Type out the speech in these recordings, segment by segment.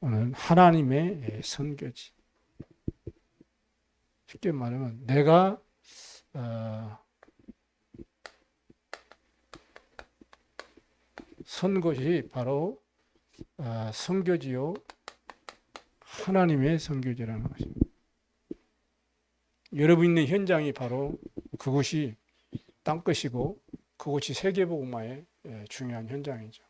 오늘 하나님의 선교지. 쉽게 말하면 내가 선 곳이 바로 선교지요, 하나님의 선교지라는 것입니다. 여러분 있는 현장이 바로 그곳이 땅끝이고 그곳이 세계복음화의 중요한 현장이죠.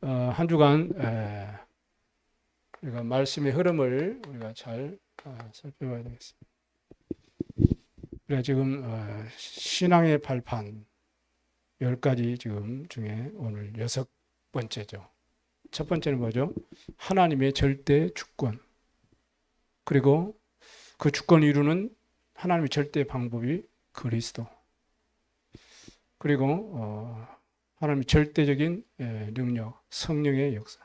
한 주간 우리가 말씀의 흐름을 우리가 잘 살펴봐야 되겠습니다. 우리가 지금 신앙의 발판 10가지 지금 중에 오늘 6번째죠. 첫 번째는 뭐죠? 하나님의 절대 주권. 그리고 그 주권을 이루는 하나님의 절대 방법이 그리스도. 그리고 하나님의 절대적인 능력, 성령의 역사.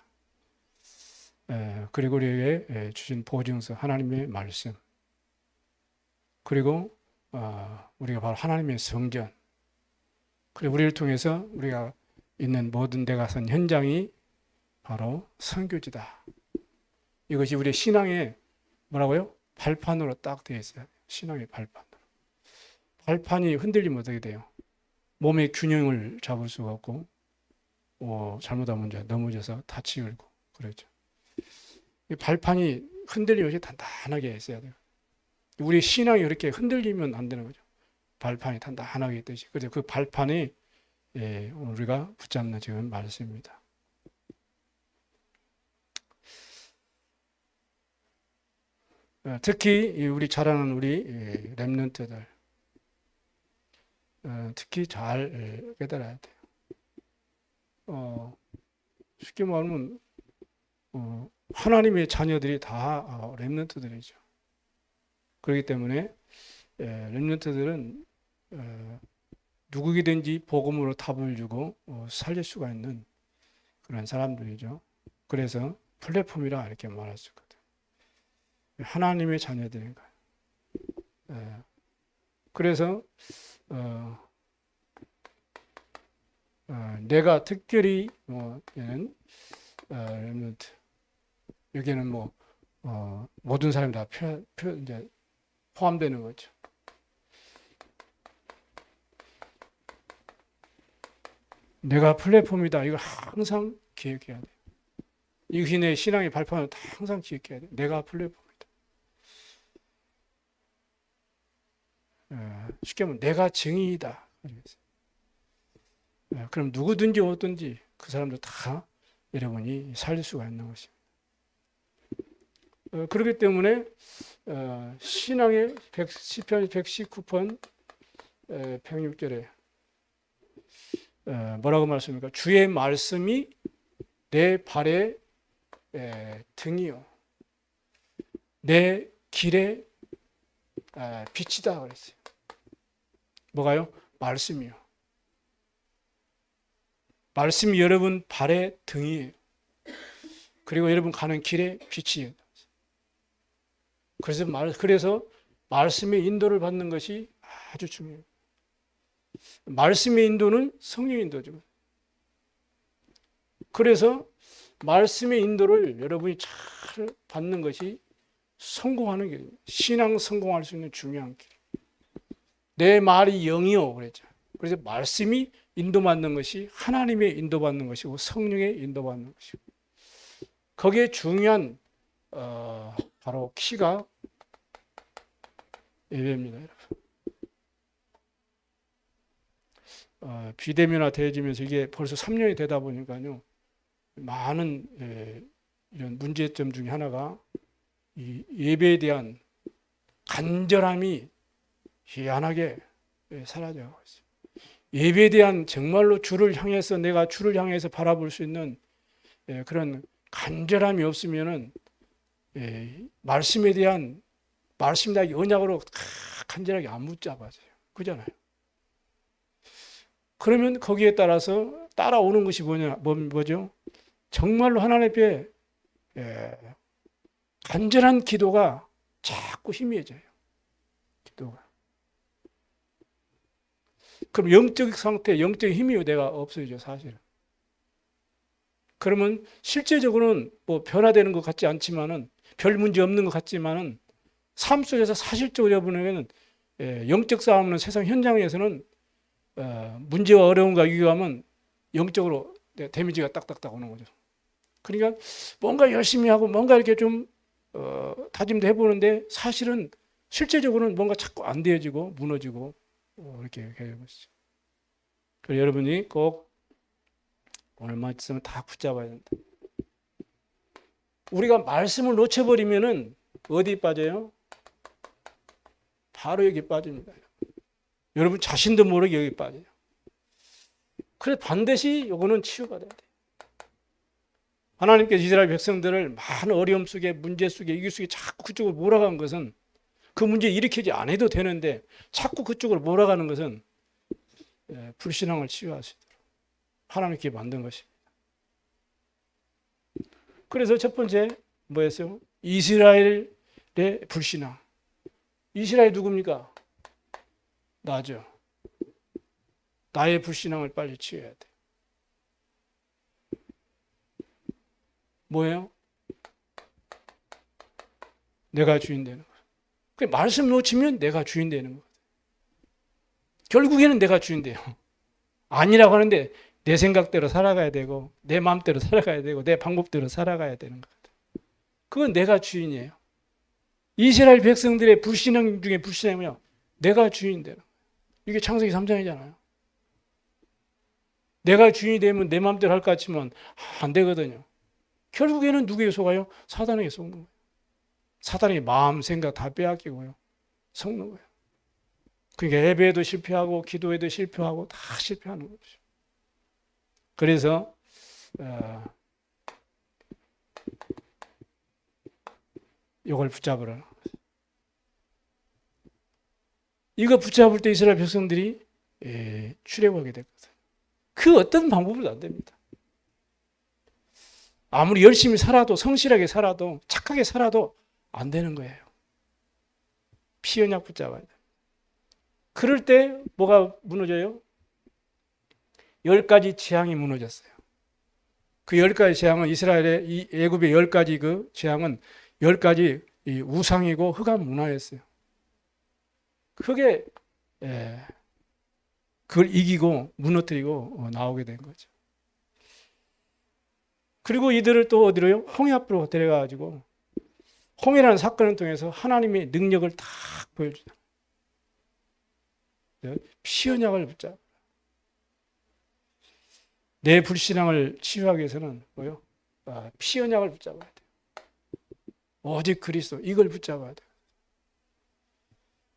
그리고 우리에게 주신 보증서, 하나님의 말씀. 그리고 우리가 바로 하나님의 성전. 그리고 우리를 통해서 우리가 있는 모든 데 가선 현장이 바로 선교지다. 이것이 우리의 신앙의 뭐라고요? 발판으로 딱 되어 있어요. 신앙의 발판으로. 발판이 흔들리면 어떻게 돼요? 몸의 균형을 잡을 수가 없고 잘못하면 이제 넘어져서 다치고 그러죠. 이 발판이 흔들리는 것이 단단하게 있어야 돼요. 우리 신앙이 그렇게 흔들리면 안 되는 거죠. 발판이 단단하게 있듯이. 그래서 그 발판이 우리가 붙잡는 지금 말씀입니다. 특히 우리 잘 아는 우리 렘넌트들 특히 잘 깨달아야 돼요. 쉽게 말하면 하나님의 자녀들이 다 렘넌트들이죠. 그렇기 때문에 렘넌트들은 누구이든지 복음으로 답을 주고 살릴 수가 있는 그런 사람들이죠. 그래서 플랫폼이라 이렇게 말할 수 있거든요. 하나님의 자녀들인가. 그래서 내가 특별히 얘는 렘넌트 여기에는 모든 사람이 다 이제 포함되는 거죠. 내가 플랫폼이다. 이걸 항상 기억해야 돼요. 이것이 내 신앙의 발판을 항상 기억해야 돼요. 내가 플랫폼이다. 쉽게 말하면 내가 증인이다. 그럼 누구든지 어떤지 그 사람들 다 여러분이 살릴 수가 있는 것입니다. 그렇기 때문에 신앙의 시편 119편 106절에 뭐라고 말씀합니까? 주의 말씀이 내 발의 등이요 내 길의 빛이다 그랬어요. 뭐가요? 말씀이요. 말씀이 여러분 발의 등이에요. 그리고 여러분 가는 길의 빛이에요. 그래서 말씀의 인도를 받는 것이 아주 중요해요. 말씀의 인도는 성령 인도죠. 그래서 말씀의 인도를 여러분이 잘 받는 것이 성공하는 길입니다. 신앙 성공할 수 있는 중요한 길. 내 말이 영이요 그랬죠. 그래서 말씀이 인도받는 것이 하나님의 인도받는 것이고 성령의 인도받는 것이고 거기에 중요한 바로 키가 예배입니다. 비대면화되어지면서 이게 벌써 3년이 되다 보니까요 많은 이런 문제점 중에 하나가 이 예배에 대한 간절함이 희한하게 사라져가고 있어요. 예배에 대한 정말로 주를 향해서 내가 주를 향해서 바라볼 수 있는 그런 간절함이 없으면은 말씀에 대한 언약으로 간절하게 안 붙잡아져요. 그잖아요. 그러면 거기에 따라서 따라오는 것이 뭐죠? 정말로 하나님 앞에 간절한 기도가 자꾸 희미해져요. 기도가. 그럼 영적 상태, 영적 힘이 내가 없어지죠, 사실은. 그러면 실제적으로는 뭐 변화되는 것 같지 않지만은 별 문제 없는 것 같지만은 삶 속에서 사실적으로 여러분에게는 영적 싸움은 세상 현장에서는 문제와 어려움과 위기감은 영적으로 데미지가 딱딱딱 오는 거죠. 그러니까 뭔가 열심히 하고 뭔가 이렇게 좀 다짐도 해보는데 사실은 실제적으로는 뭔가 자꾸 안 되어지고 무너지고 이렇게 되는 것이죠. 그래서 여러분이 꼭 오늘 말씀을 다 붙잡아야 된다. 우리가 말씀을 놓쳐버리면은 어디 빠져요? 바로 여기 빠집니다. 여러분 자신도 모르게 여기 빠져요. 그래서 반드시 이거는 치유받아야 돼요. 하나님께서 이스라엘 백성들을 많은 어려움 속에 문제 속에 위기 속에 자꾸 그쪽으로 몰아간 것은 그 문제 일으키지 않아도 되는데 자꾸 그쪽으로 몰아가는 것은 불신앙을 치유하시도록 하나님께 만든 것입니다. 그래서 첫 번째 뭐였어요? 이스라엘의 불신앙. 이스라엘 누굽니까? 나죠. 나의 불신앙을 빨리 치유해야 돼. 뭐예요? 내가 주인 되는 거예요. 그 말씀 놓치면 내가 주인 되는 거예요. 결국에는 내가 주인 돼요. 아니라고 하는데 내 생각대로 살아가야 되고 내 마음대로 살아가야 되고 내 방법대로 살아가야 되는 거예요. 그건 내가 주인이에요. 이스라엘 백성들의 불신앙 중에 불신앙이 뭐냐? 내가 주인 되는 거예요. 이게 창세기 3장이잖아요. 내가 주인이 되면 내 마음대로 할 것 같지만 안 되거든요. 결국에는 누구에게 속아요? 사단에게 속는 거예요. 사단이 마음, 생각 다 빼앗기고요. 속는 거예요. 그러니까 예배에도 실패하고 기도에도 실패하고 다 실패하는 거죠. 그래서 이걸 붙잡으라. 이거 붙잡을 때 이스라엘 백성들이 출애굽하게 됐거든. 그 어떤 방법도 안 됩니다. 아무리 열심히 살아도 성실하게 살아도 착하게 살아도 안 되는 거예요. 피 언약 붙잡아야 돼. 그럴 때 뭐가 무너져요? 10가지 재앙이 무너졌어요. 그 10가지 재앙은 이스라엘의 이 애굽의 10가지 그 재앙은 10가지 이 우상이고 흑암 문화였어요. 그게 그걸 이기고 무너뜨리고 나오게 된 거죠. 그리고 이들을 또 어디로요? 홍해 앞으로 데려가가지고 홍해라는 사건을 통해서 하나님의 능력을 딱 보여주다. 피 언약을 붙잡아. 내 불신앙을 치유하기 위해서는 뭐요? 피 언약을 붙잡아야 돼요. 오직 그리스도 이걸 붙잡아야 돼요.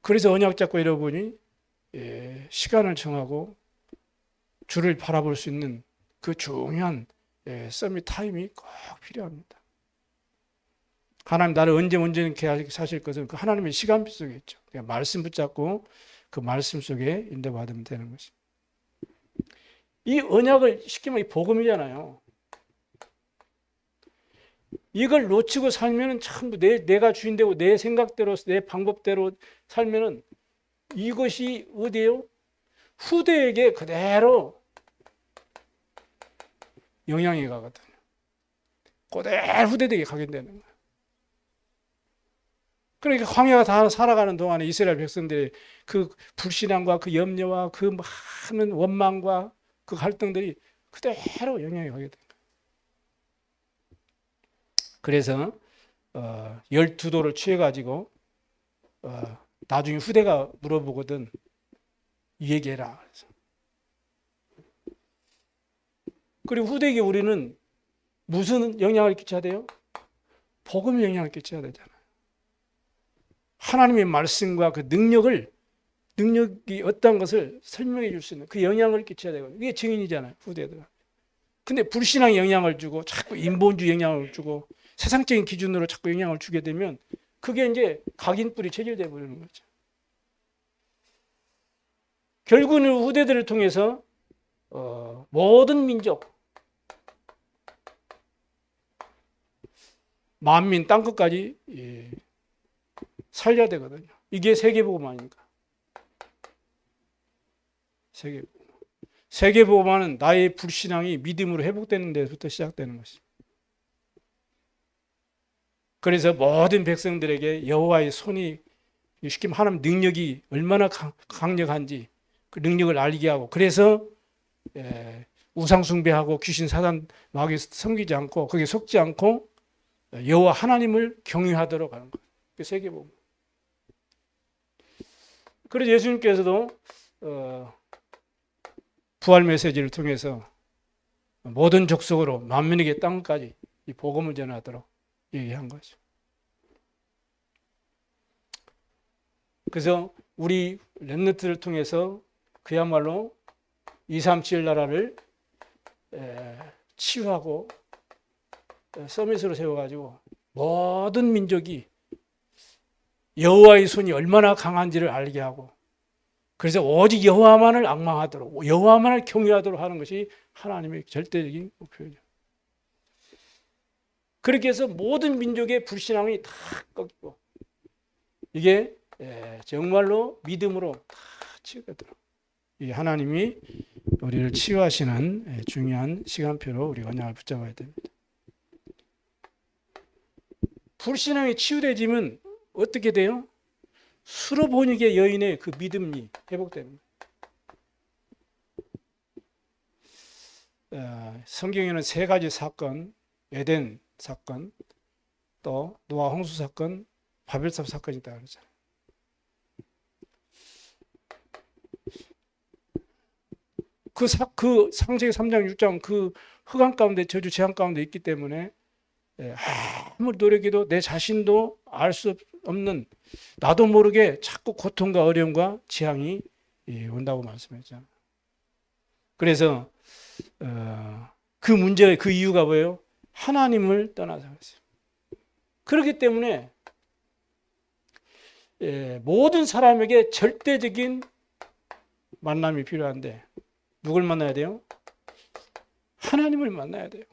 그래서 언약 잡고 여러분이 시간을 정하고 주를 바라볼 수 있는 그 중요한 서밋 타임이 꼭 필요합니다. 하나님 나를 언제 온전케 사실 것은 그 하나님의 시간표 속에 있죠. 그러니까 말씀 붙잡고 그 말씀 속에 인도받으면 되는 것입니다. 이 언약을 쉽게 말해 복음이잖아요. 이걸 놓치고 살면은 전부 내가 주인 되고 내 생각대로 내 방법대로 살면은 이것이 어디예요? 후대에게 그대로 영향이 가거든요. 그대로 후대에게 가게 되는 거예요. 그러니까 광야가 다 살아가는 동안에 이스라엘 백성들의 그 불신앙과 그 염려와 그 많은 원망과 그 갈등들이 그대로 영향이 가게 됩니다. 그래서 12도를 취해가지고 나중에 후대가 물어보거든 얘기해라. 그래서. 그리고 후대에게 우리는 무슨 영향을 끼쳐야 돼요? 복음의 영향을 끼쳐야 되잖아요. 하나님의 말씀과 그 능력이 어떤 것을 설명해 줄 수 있는 그 영향을 끼쳐야 되거든요. 이게 증인이잖아요, 후대들. 근데 불신앙에 영향을 주고 자꾸 인본주의 영향을 주고 세상적인 기준으로 자꾸 영향을 주게 되면 그게 이제 각인뿔이 체질되어 버리는 거죠. 결국은 후대들을 통해서 모든 민족, 만민 땅끝까지 살려야 되거든요. 이게 세계복음화니까. 세계복음화는 나의 불신앙이 믿음으로 회복되는 데부터 시작되는 것입니다. 그래서 모든 백성들에게 여호와의 손이, 쉽게 말하면 하나님 능력이 얼마나 강력한지 그 능력을 알게 하고, 그래서 우상 숭배하고 귀신 사단 마귀에 섬기지 않고 거기에 속지 않고 여호와 하나님을 경유하도록 하는 거예요. 그 세계복음. 그래서 예수님께서도 부활 메시지를 통해서 모든 족속으로 만민에게 땅까지 이 복음을 전하도록 얘기한 거죠. 그래서 우리 렘넌트를 통해서 그야말로 237 나라를 치유하고 서밋으로 세워가지고 모든 민족이 여호와의 손이 얼마나 강한지를 알게 하고, 그래서 오직 여호와만을 앙망하도록, 여호와만을 경외하도록 하는 것이 하나님의 절대적인 목표죠. 그렇게 해서 모든 민족의 불신앙이 다 꺾이고, 이게 정말로 믿음으로 다 치유되도록, 이 하나님이 우리를 치유하시는 중요한 시간표로 우리 언약을 붙잡아야 됩니다. 불신앙이 치유되지면 어떻게 돼요? 수로보니게 여인의 그 믿음이 회복되는 거예요. 성경에는 세 가지 사건, 에덴 사건, 또 노아 홍수 사건, 바벨탑 사건이 있다고 그러잖아요. 그 창세기 3장 6장 그 흑암 가운데, 저주 재앙 가운데 있기 때문에 아무리 노력해도 내 자신도 알 수 없는, 나도 모르게 자꾸 고통과 어려움과 재앙이 온다고 말씀했잖아요. 그래서 그 문제의 그 이유가 뭐예요? 하나님을 떠나서 그랬어요. 그렇기 때문에 모든 사람에게 절대적인 만남이 필요한데 누굴 만나야 돼요? 하나님을 만나야 돼요.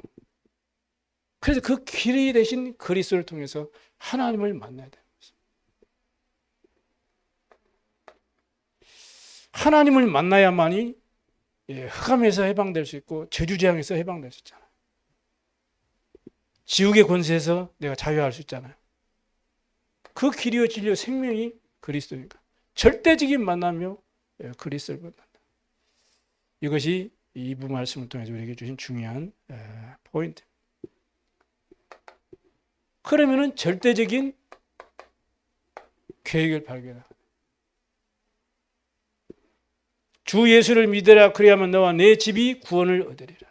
그래서 그 길이 되신 그리스도를 통해서 하나님을 만나야 돼요. 하나님을 만나야만이 흑암에서 해방될 수 있고 저주재앙에서 해방될 수 있잖아요. 지옥의 권세에서 내가 자유할 수 있잖아요. 그 길이요 진리요 생명이 그리스도니까 절대적인 만남이요 그리스도를 만난다. 이것이 2부 말씀을 통해서 우리에게 주신 중요한 포인트. 그러면은 절대적인 계획을 발견하고, 주 예수를 믿으라, 그래야만 너와 내 집이 구원을 얻으리라.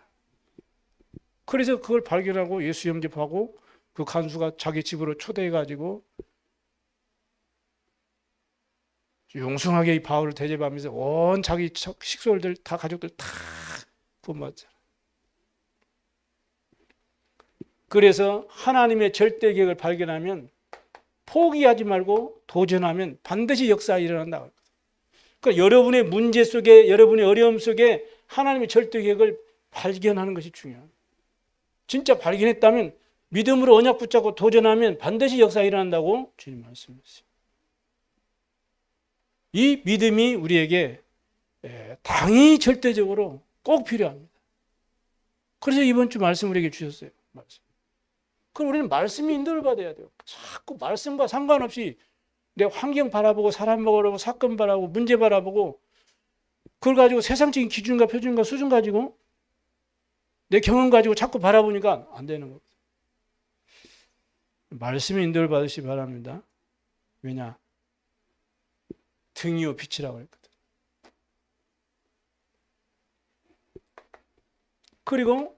그래서 그걸 발견하고 예수 영접하고 그 간수가 자기 집으로 초대해가지고 용숭하게 이 바울을 대접하면서 온 자기 식솔들 다 가족들 다 구원받잖아. 그래서 하나님의 절대 계획을 발견하면 포기하지 말고 도전하면 반드시 역사가 일어난다. 그러니까 여러분의 문제 속에, 여러분의 어려움 속에 하나님의 절대 계획을 발견하는 것이 중요합니다. 진짜 발견했다면 믿음으로 언약 붙잡고 도전하면 반드시 역사가 일어난다고 주님 말씀하셨어요. 이 믿음이 우리에게 당연히 절대적으로 꼭 필요합니다. 그래서 이번 주 말씀 우리에게 주셨어요. 말씀. 그럼 우리는 말씀이 인도를 받아야 돼요. 자꾸 말씀과 상관없이 내 환경 바라보고 사람 바라보고 사건 바라보고 문제 바라보고 그걸 가지고 세상적인 기준과 표준과 수준 가지고 내 경험 가지고 자꾸 바라보니까 안 되는 겁니다. 말씀의 인도를 받으시기 바랍니다. 왜냐? 등이요 빛이라고 했거든. 그리고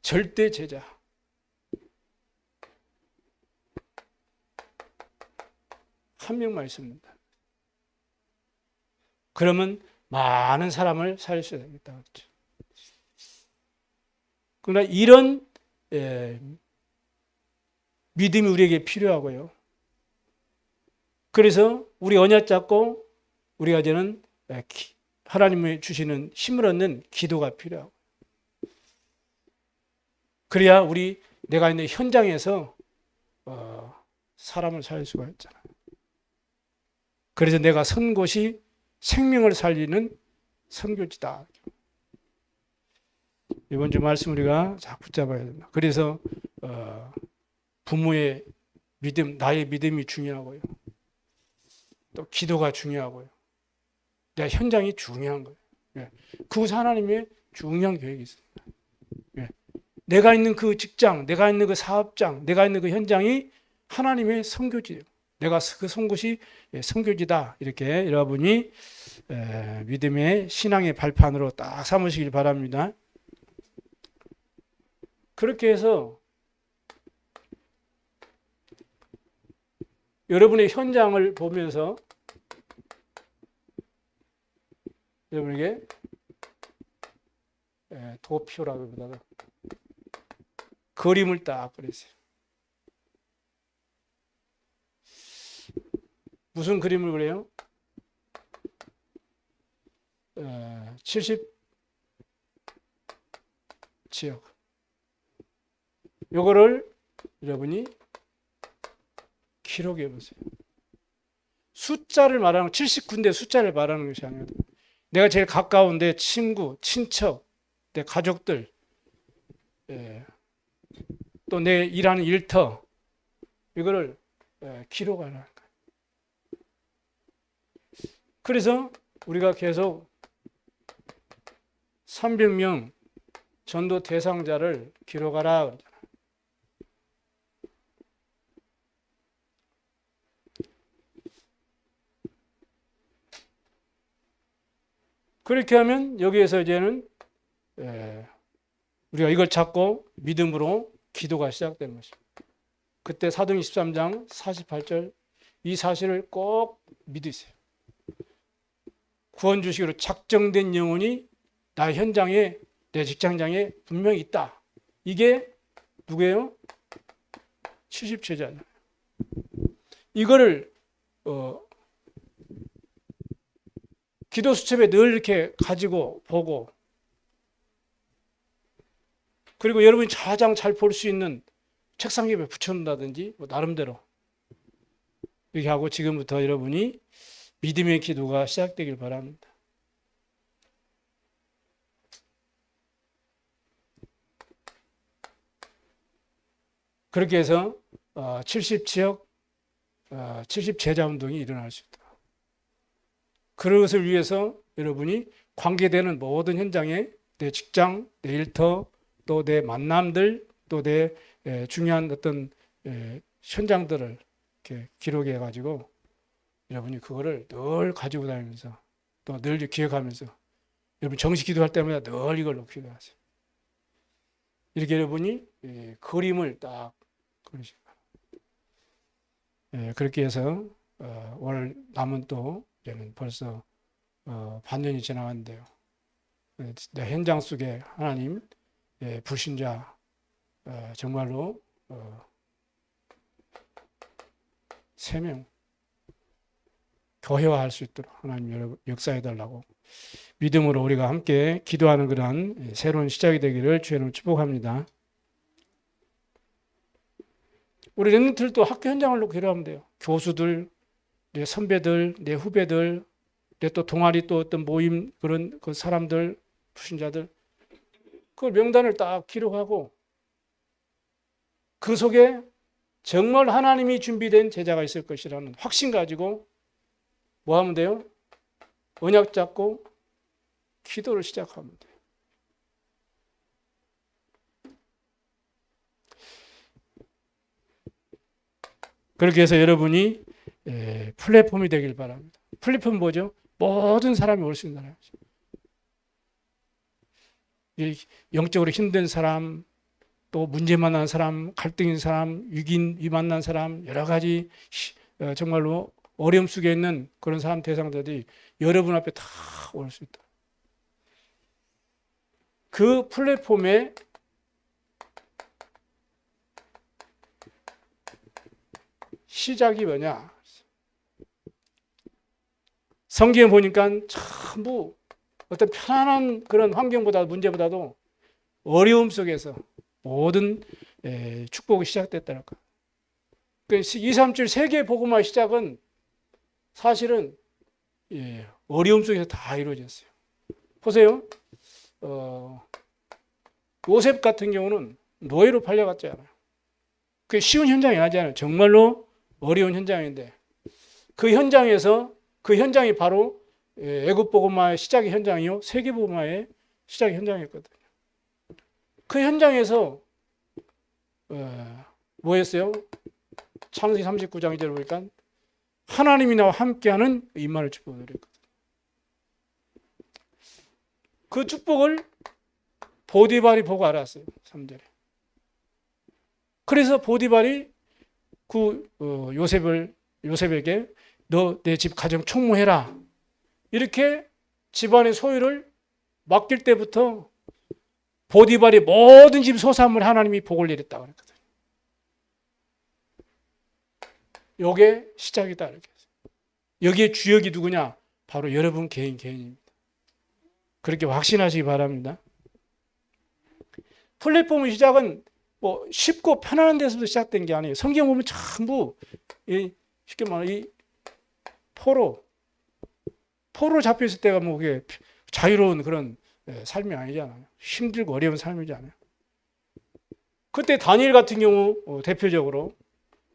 절대 제자. 한 명만 있으면 된다. 그러면 많은 사람을 살릴 수 있다. 그렇죠. 그러나 이런 믿음이 우리에게 필요하고요. 그래서 우리 언약 잡고 우리가 이제는 하나님이 주시는 힘을 얻는 기도가 필요하고, 그래야 내가 있는 현장에서 사람을 살릴 수가 있잖아. 그래서 내가 선 곳이 생명을 살리는 선교지다. 이번 주 말씀 우리가 잘 붙잡아야 된다. 그래서 부모의 믿음, 나의 믿음이 중요하고요. 또 기도가 중요하고요. 내 현장이 중요한 거예요. 예. 그것은 하나님의 중요한 계획이 있습니다. 예. 내가 있는 그 직장, 내가 있는 그 사업장, 내가 있는 그 현장이 하나님의 선교지예요. 내가 그 선 곳이 선교지다. 이렇게 여러분이 믿음의 신앙의 발판으로 딱 삼으시길 바랍니다. 그렇게 해서 여러분의 현장을 보면서 여러분에게 도표라기보다는 그림을 딱 그렸어요. 무슨 그림을 그래요? 70지역. 요거를 여러분이 기록해 보세요. 숫자를 말하는, 79인데 숫자를 말하는 것이 아니라, 내가 제일 가까운 내 친구, 친척, 내 가족들, 또 내 일하는 일터, 이거를 기록하는 거예요. 그래서 우리가 계속 300명 전도 대상자를 기록하라. 그렇게 하면 여기에서 이제는 우리가 이걸 잡고 믿음으로 기도가 시작되는 것입니다. 그때 사도행 13장 48절 이 사실을 꼭 믿으세요. 구원 주시기로 작정된 영혼이 나의 현장에, 내 직장장에 분명히 있다. 이게 누구예요? 70제자잖아요. 이거를 기도 수첩에 늘 이렇게 가지고 보고, 그리고 여러분이 가장 잘 볼 수 있는 책상 옆에 붙여놓는다든지 뭐 나름대로 이렇게 하고 지금부터 여러분이 믿음의 기도가 시작되길 바랍니다. 그렇게 해서 70지역 70제자 운동이 일어날 수 있다. 그것을 위해서 여러분이 관계되는 모든 현장에 내 직장, 내 일터, 또 내 만남들, 또 내 중요한 어떤 현장들을 이렇게 기록해 가지고 여러분이 그거를 늘 가지고 다니면서 또 늘 기억하면서 여러분 정식 기도할 때마다 늘 이걸로 기도하세요. 이렇게 여러분이 그림을 딱 그리시고 그렇게 해서 오늘 남은 또 이제는 벌써 반년이 지나갔는데요. 내 현장 속에 하나님 불신자 정말로 3명 교회화할 수 있도록 하나님 여러분 역사해달라고 믿음으로 우리가 함께 기도하는 그러한 새로운 시작이 되기를 주의 이름으로 축복합니다. 우리 렘넌트들도 학교 현장을 놓고 기도하면 돼요. 교수들, 내 선배들, 내 후배들, 내 또 동아리 또 어떤 모임 그런 그 사람들, 불신자들, 그 명단을 딱 기록하고 그 속에 정말 하나님이 준비된 제자가 있을 것이라는 확신 가지고 뭐 하면 돼요? 언약 잡고 기도를 시작하면 돼요. 그렇게 해서 여러분이 플랫폼이 되길 바랍니다. 플랫폼은 뭐죠? 모든 사람이 올 수 있는 사람이죠. 영적으로 힘든 사람, 또 문제 만난 사람, 갈등 있는 사람, 위 만난 사람, 여러 가지 정말로 어려움 속에 있는 그런 사람 대상자들이 여러분 앞에 다 올 수 있다. 그 플랫폼에 시작이 뭐냐? 성경에 보니까 전부 어떤 편안한 그런 환경보다 문제보다도 어려움 속에서 모든 축복이 시작됐다는 거. 그 237 세계 복음화 시작은 사실은 어려움 속에서 다 이루어졌어요. 보세요. 요셉 같은 경우는 노예로 팔려갔잖아요. 그게 쉬운 현장이 아니잖아요. 정말로 어려운 현장인데 그 현장에서 그 현장이 바로 애굽 복음화의 시작의 현장이요, 세계 복음화의 시작의 현장이었거든요. 그 현장에서 뭐였어요? 창세기 39장 2절 보니까 하나님이 나와 함께하는 임마누엘 축복을 드렸거든요. 그 축복을 보디발이 보고 알았어요. 3절에. 그래서 보디발이 그 요셉에게 너 내 집 가정 총무해라. 이렇게 집안의 소유를 맡길 때부터 보디발이 모든 집 소산물 하나님이 복을 내렸다고 그랬거든요. 요게 시작이다. 이렇게. 여기에 주역이 누구냐? 바로 여러분 개인입니다. 그렇게 확신하시기 바랍니다. 플랫폼의 시작은 뭐 쉽고 편안한 데서부터 시작된 게 아니에요. 성경 보면 전부 쉽게 말하면 이 포로 잡혀 있을 때가 뭐 그게 자유로운 그런 삶이 아니잖아요. 힘들고 어려운 삶이잖아요. 그때 다니엘 같은 경우 대표적으로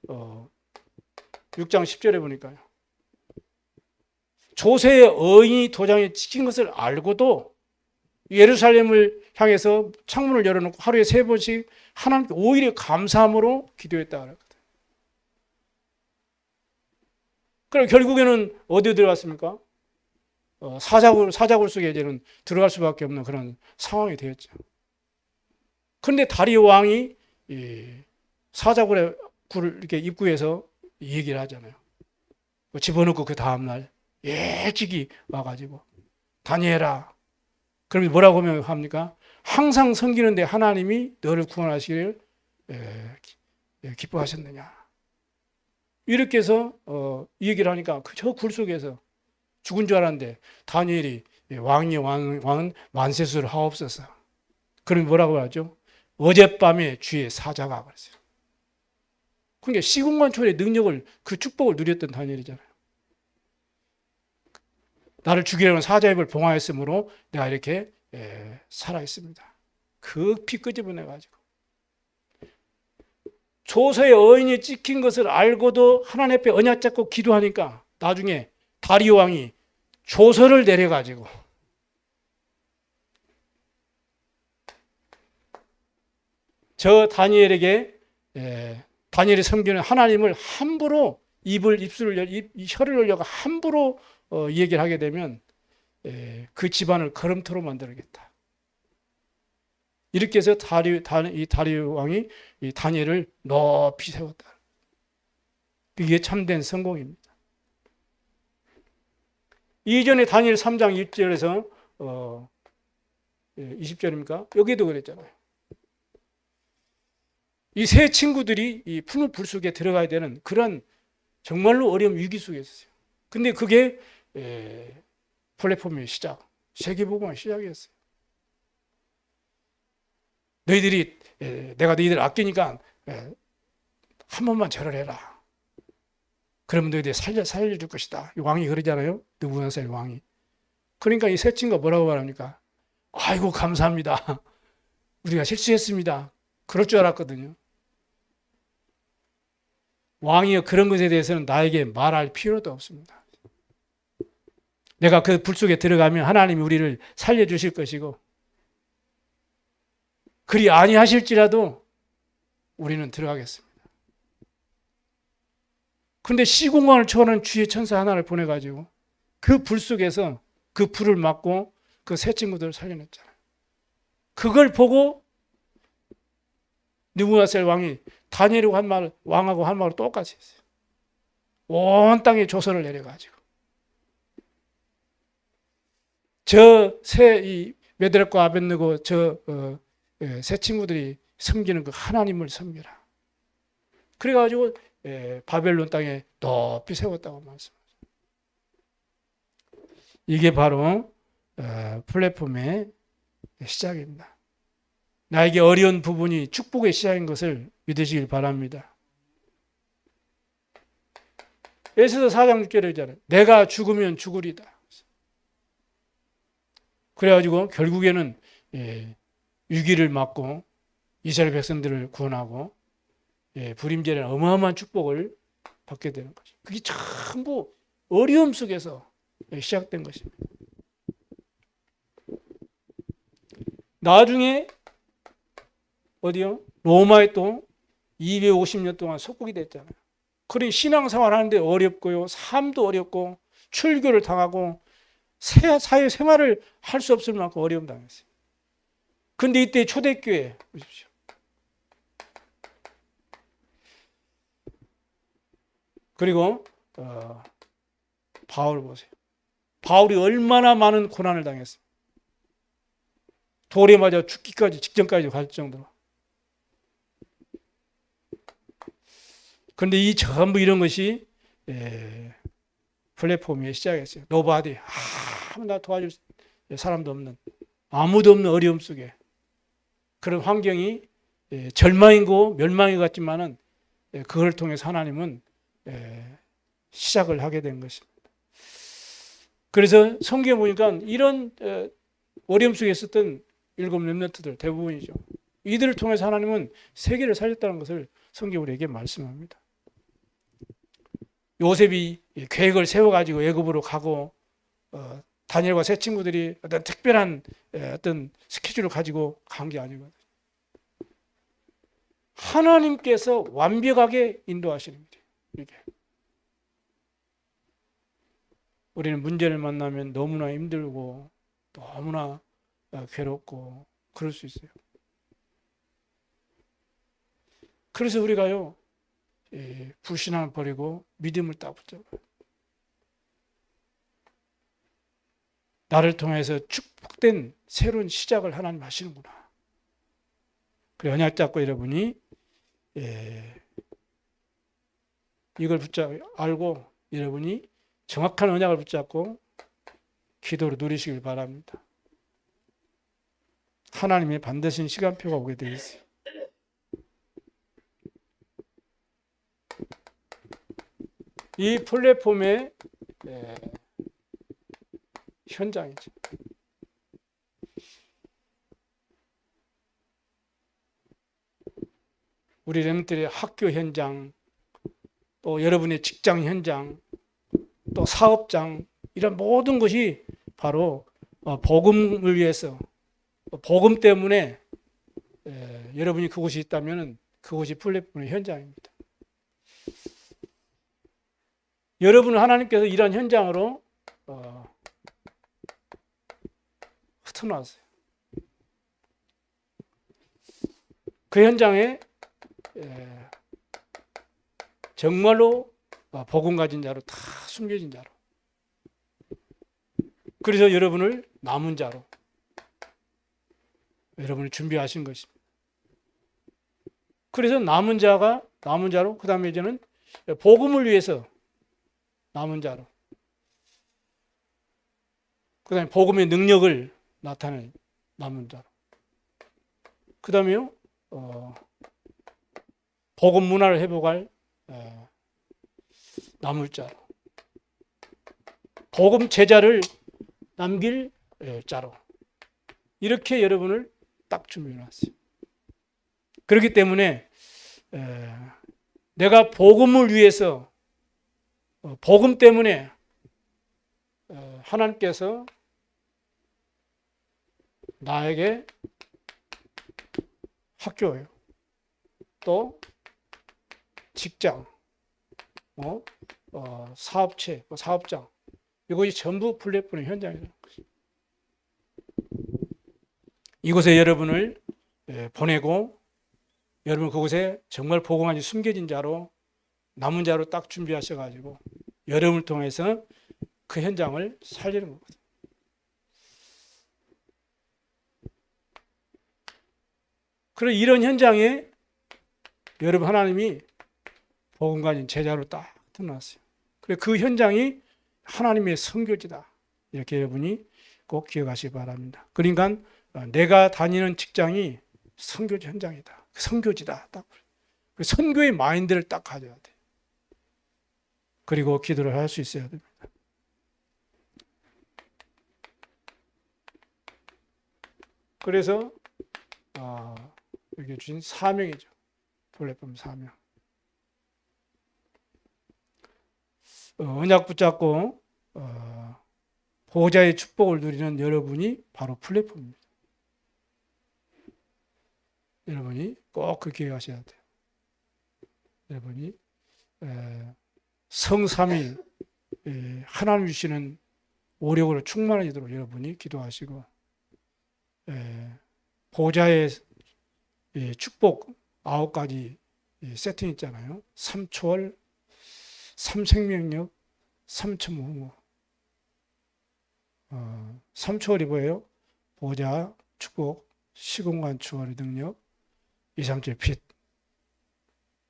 6장 10절에 보니까요. 조세의 어인이 도장에 찍힌 것을 알고도 예루살렘을 향해서 창문을 열어놓고 하루에 3번씩 하나님께 오히려 감사함으로 기도했다 그랬거든요. 그럼 결국에는 어디에 들어갔습니까? 사자굴 속에 이제는 들어갈 수밖에 없는 그런 상황이 되었죠. 그런데 다리오 왕이 사자굴의 굴을 이렇게 입구에서 얘기를 하잖아요. 집어넣고 그 다음날 일찍이 와가지고 다니엘아. 그러면 뭐라고 합니까? 항상 섬기는데 하나님이 너를 구원하시기를 기뻐하셨느냐. 이렇게 해서 이 얘기를 하니까 저 굴 속에서 죽은 줄 알았는데 다니엘이 왕은 만세수를 하옵소서. 그러면 뭐라고 하죠? 어젯밤에 주의 사자가 그랬어요. 그러니까 시공간초의 능력을 그 축복을 누렸던 다니엘이잖아요. 나를 죽이려는 사자의 입을 봉하였으므로 내가 이렇게 살아있습니다. 그 피 끄집어내가지고 조서의 어인이 찍힌 것을 알고도 하나님 앞에 언약 잡고 기도하니까 나중에 다리오 왕이 조서를 내려가지고 저 다니엘에게 다니엘이 섬기는 하나님을 함부로 혀를 열려가 함부로 얘기를 하게 되면 그 집안을 거름토로 만들겠다. 이렇게 해서 이 다리오 왕이 이 다니엘을 높이 세웠다. 이게 참된 성공입니다. 이전에 다니엘 3장 1절에서 20절입니까? 여기도 그랬잖아요. 이 세 친구들이 이 푸른 불 속에 들어가야 되는 그런 정말로 어려운 위기 속에 있었어요. 근데 그게 플랫폼의 시작, 세계복음의 시작이었어요. 너희들이 내가 너희들 아끼니까 한 번만 절을 해라. 그러면 너희들 살려줄 것이다. 왕이 그러잖아요. 느부갓네살 왕이. 그러니까 이 세 친구가 뭐라고 말합니까? 아이고 감사합니다. 우리가 실수했습니다. 그럴 줄 알았거든요. 왕이여 그런 것에 대해서는 나에게 말할 필요도 없습니다. 내가 그 불 속에 들어가면 하나님이 우리를 살려주실 것이고 그리 아니하실지라도 우리는 들어가겠습니다. 그런데 시공간을 초월하는 주의 천사 하나를 보내가지고 그 불 속에서 그 불을 막고 그 세 친구들을 살려냈잖아요. 그걸 보고 느부갓네살 왕이 다니엘하고 한 말, 왕하고 한 말을 똑같이 했어요. 온 땅에 조서를 내려가지고 이 메드락과 아벳느고 세 친구들이 섬기는 그 하나님을 섬겨라. 그래가지고 바벨론 땅에 높이 세웠다고 말씀하죠. 이게 바로 플랫폼의 시작입니다. 나에게 어려운 부분이 축복의 시작인 것을 믿으시길 바랍니다. 에스더 4장 6절이잖아요. 내가 죽으면 죽으리다. 그래가지고 결국에는 위기를 막고 이스라엘 백성들을 구원하고 불임절에 어마어마한 축복을 받게 되는 거죠. 그게 전부 어려움 속에서 시작된 것입니다. 나중에 어디요? 로마에 또 250년 동안 속국이 됐잖아요. 그러니 신앙생활 하는데 어렵고요. 삶도 어렵고 출교를 당하고 사회 생활을 할 수 없을 만큼 어려움 당했어요. 근데 이때 초대교회 보십시오. 그리고 바울 보세요. 바울이 얼마나 많은 고난을 당했어요. 돌에 맞아 죽기까지 직전까지 갈 정도로. 그런데 이 전부 이런 것이 플랫폼이 시작했어요. 노바디 아무나 도와줄 사람도 없는 아무도 없는 어려움 속에 그런 환경이 절망이고 멸망이 같지만은 그걸 통해서 하나님은 시작을 하게 된 것입니다. 그래서 성경에 보니까 이런 어려움 속에 있었던 7 렘넌트들 대부분이죠. 이들을 통해서 하나님은 세계를 살렸다는 것을 성경이 우리에게 말씀합니다. 요셉이 계획을 세워가지고 애굽으로 가고 다니엘과 세 친구들이 어떤 특별한 어떤 스케줄을 가지고 간 게 아니거든요. 하나님께서 완벽하게 인도하시는 일이에요. 이게. 우리는 문제를 만나면 너무나 힘들고 너무나 괴롭고 그럴 수 있어요. 그래서 우리가요 불신앙을 버리고 믿음을 딱 붙잡아요. 나를 통해서 축복된 새로운 시작을 하나님 하시는구나. 그래 언약 잡고 여러분이 이걸 알고 여러분이 정확한 언약을 붙잡고 기도로 누리시길 바랍니다. 하나님의 반드시 시간표가 오게 되어 있어요. 이 플랫폼의 현장이죠. 우리 렘들의 학교 현장, 또 여러분의 직장 현장, 또 사업장 이런 모든 것이 바로 복음을 위해서 복음 때문에 여러분이 그곳이 있다면 그곳이 플랫폼의 현장입니다. 여러분은 하나님께서 이런 현장으로 흩어놨어요. 그 현장에 정말로 복음 가진 자로 다 숨겨진 자로. 그래서 여러분을 남은 자로 여러분을 준비하신 것입니다. 그래서 남은 자로 그 다음에 이제는 복음을 위해서 남은 자로 그 다음에 복음의 능력을 나타낸 남은 자로 그 다음에요 복음 문화를 회복할 남을 자로 복음 제자를 남길 자로 이렇게 여러분을 딱 준비해놨어요. 그렇기 때문에 내가 복음을 위해서 복음 때문에 하나님께서 나에게 학교예요. 또 직장, 사업체, 사업장 이것이 전부 플랫폼의 현장이라는 것입니다. 이곳에 여러분을 보내고 여러분 그곳에 정말 복음 안에 숨겨진 자로 남은 자로 딱 준비하셔가지고 여러분을 통해서 그 현장을 살리는 거거든요. 그리고 이런 현장에 여러분 하나님이 복음 가진 제자로 딱 드러났어요. 그리고 그 현장이 하나님의 선교지다. 이렇게 여러분이 꼭 기억하시기 바랍니다. 그러니까 내가 다니는 직장이 선교지 현장이다. 선교지다. 딱. 선교의 마인드를 딱 가져야 돼. 그리고 기도를 할 수 있어야 됩니다. 그래서 여기 주신 사명이죠. 플랫폼 사명. 언약 붙잡고 보호자의 축복을 누리는 여러분이 바로 플랫폼입니다. 여러분이 꼭 그 기억하셔야 돼요. 여러분이 성삼위 하나님 주시는 오력으로 충만해지도록 여러분이 기도하시고 보호자의 축복 9가지 세팅 있잖아요. 3초월, 3생명력, 3천무후무. 3초월이 뭐예요? 보호자, 축복, 시공간 초월의 능력, 2, 3절 빛.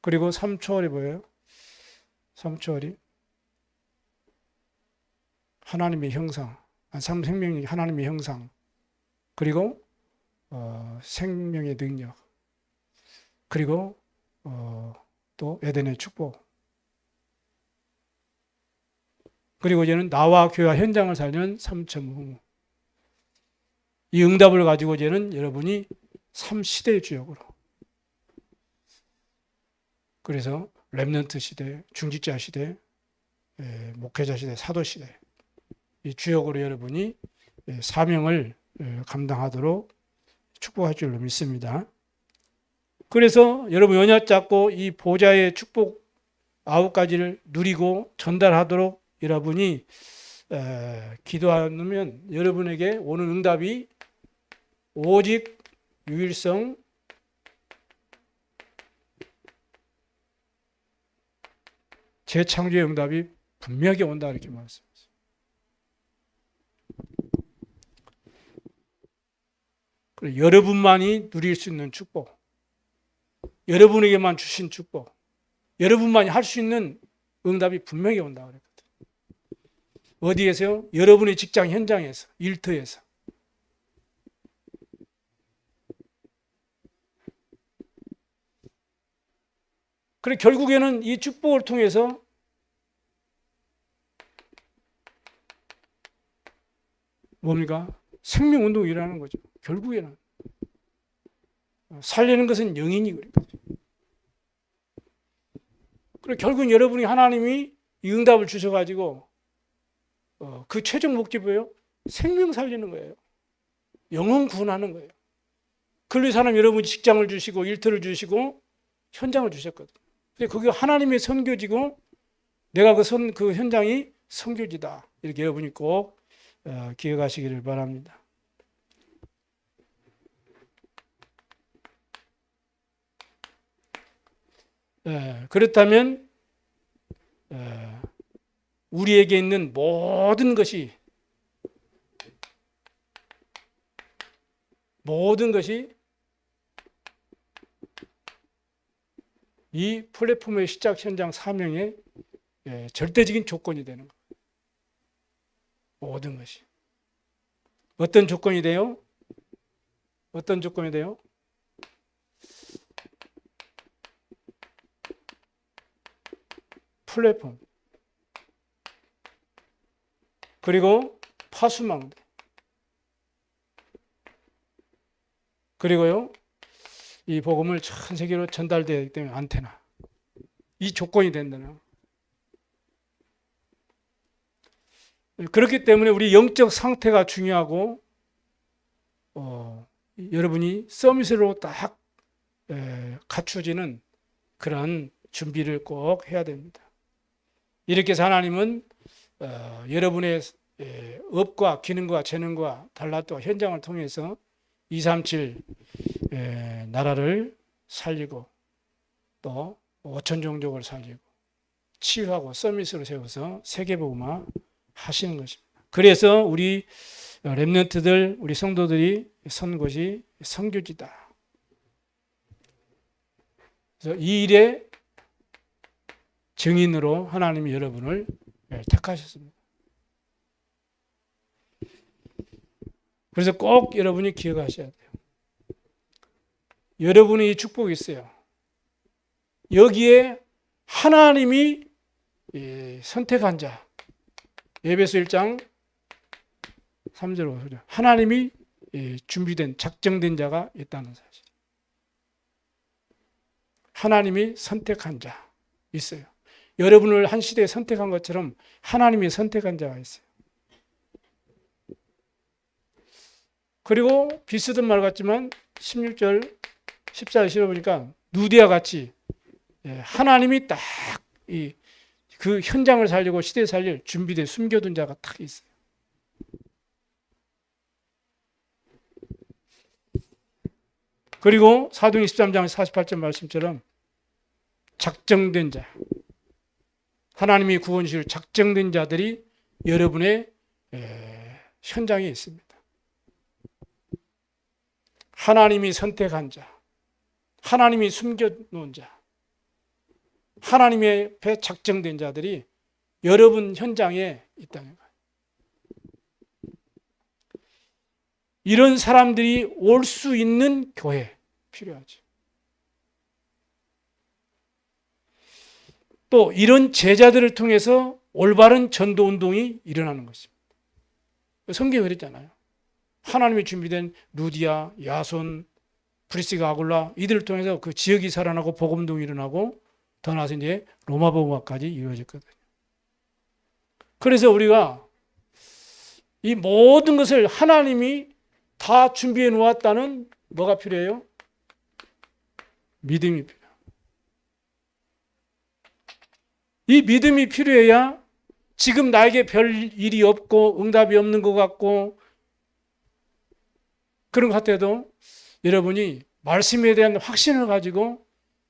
그리고 3초월이 뭐예요? 3초월이 하나님의 형상, 3생명력이 하나님의 형상. 그리고 생명의 능력. 그리고 또 에덴의 축복. 그리고 이제는 나와 교회 현장을 살리는 3.5. 이 응답을 가지고 이제는 여러분이 3시대의 주역으로. 그래서 렘넌트 시대, 중직자 시대, 목회자 시대, 사도 시대. 이 주역으로 여러분이 사명을 감당하도록 축복할 줄로 믿습니다. 그래서 여러분 언약 잡고 이 보좌의 축복 9가지를 누리고 전달하도록 여러분이 기도하면 여러분에게 오는 응답이 오직 유일성 재창조의 응답이 분명하게 온다 이렇게 말씀하셨습니다. 그리고 여러분만이 누릴 수 있는 축복, 여러분에게만 주신 축복, 여러분만이 할 수 있는 응답이 분명히 온다 그랬거든요. 어디에서요? 여러분의 직장 현장에서, 일터에서. 그래 결국에는 이 축복을 통해서 뭡니까? 생명운동이 일어나는 거죠. 결국에는 살리는 것은 영인이 그러니까. 그리고 결국 여러분이 하나님이 이 응답을 주셔가지고 그 최종 목적이 뭐예요? 생명 살리는 거예요. 영혼 구원하는 거예요. 그리고 사람 여러분이 직장을 주시고 일터를 주시고 현장을 주셨거든요. 근데 그게 하나님의 선교지고 내가 그 현장이 선교지다. 이렇게 여러분이 꼭 기억하시기를 바랍니다. 그렇다면 우리에게 있는 모든 것이 이 플랫폼의 시작 현장 사명의 절대적인 조건이 되는 거예요. 모든 것이. 어떤 조건이 돼요? 어떤 조건이 돼요? 플랫폼. 그리고 파수망대. 그리고요, 이 복음을 전 세계로 전달되어야 하기 때문에 안테나. 이 조건이 된다는. 그렇기 때문에 우리 영적 상태가 중요하고 여러분이 서밋으로 딱 갖추어지는 그런 준비를 꼭 해야 됩니다. 이렇게 해서 하나님은 여러분의 업과 기능과 재능과 달란트와 현장을 통해서 237 나라를 살리고 또 5천 종족을 살리고 치유하고 서밋으로 세워서 세계복음화 하시는 것입니다. 그래서 우리 렘넌트들, 우리 성도들이 선 곳이 선교지다. 그래서 이 일의 증인으로 하나님이 여러분을 택하셨습니다. 그래서 꼭 여러분이 기억하셔야 돼요. 여러분의 이 축복이 있어요. 여기에 하나님이 선택한 자, 에베소 1장 3절 5절, 하나님이 준비된 작정된 자가 있다는 사실. 하나님이 선택한 자 있어요. 여러분을 한 시대에 선택한 것처럼 하나님이 선택한 자가 있어요. 그리고 비슷한 말 같지만 16절 14절 실어보니까 누디와 같이 하나님이 딱 그 현장을 살리고 시대에 살릴 준비된 숨겨둔 자가 딱 있어요. 그리고 사도행 13장 48절 말씀처럼 작정된 자, 하나님이 구원 주실 작정된 자들이 여러분의 현장에 있습니다. 하나님이 선택한 자, 하나님이 숨겨놓은 자, 하나님의 배 작정된 자들이 여러분 현장에 있다는 거예요. 이런 사람들이 올 수 있는 교회 필요하죠. 또 이런 제자들을 통해서 올바른 전도 운동이 일어나는 것입니다. 성경에 그랬잖아요. 하나님이 준비된 루디아, 야손, 브리스가 아굴라 이들을 통해서 그 지역이 살아나고 복음 운동이 일어나고 더 나아서 이제 로마 복음화까지 이루어졌거든요. 그래서 우리가 이 모든 것을 하나님이 다 준비해 놓았다는 뭐가 필요해요? 믿음이 필요해요. 이 믿음이 필요해야 지금 나에게 별 일이 없고 응답이 없는 것 같고 그런 것 같아도 여러분이 말씀에 대한 확신을 가지고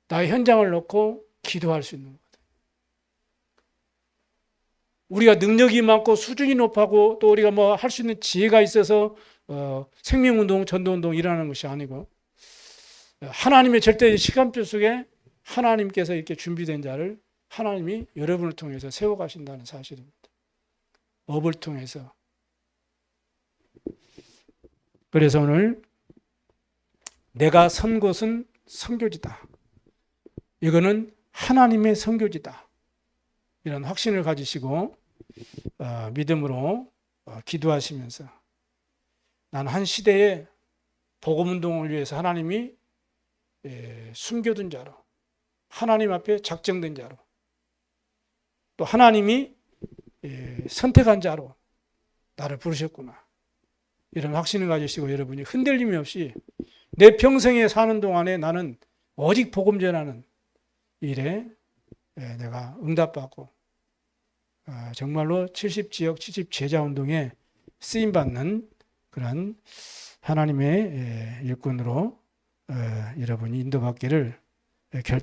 나의 현장을 놓고 기도할 수 있는 거거든요. 우리가 능력이 많고 수준이 높고 또 우리가 뭐 할 수 있는 지혜가 있어서 생명운동, 전도운동 일어나는 것이 아니고 하나님의 절대 시간표 속에 하나님께서 이렇게 준비된 자를 하나님이 여러분을 통해서 세워가신다는 사실입니다. 업을 통해서. 그래서 오늘 내가 선 곳은 선교지다. 이거는 하나님의 선교지다. 이런 확신을 가지시고 믿음으로 기도하시면서 나는 한 시대에 복음운동을 위해서 하나님이 숨겨둔 자로 하나님 앞에 작정된 자로 또 하나님이 선택한 자로 나를 부르셨구나. 이런 확신을 가지시고 여러분이 흔들림이 없이 내 평생에 사는 동안에 나는 오직 복음 전하는 일에 내가 응답받고 정말로 70지역 70제자운동에 쓰임받는 그런 하나님의 일꾼으로 여러분이 인도받기를 결단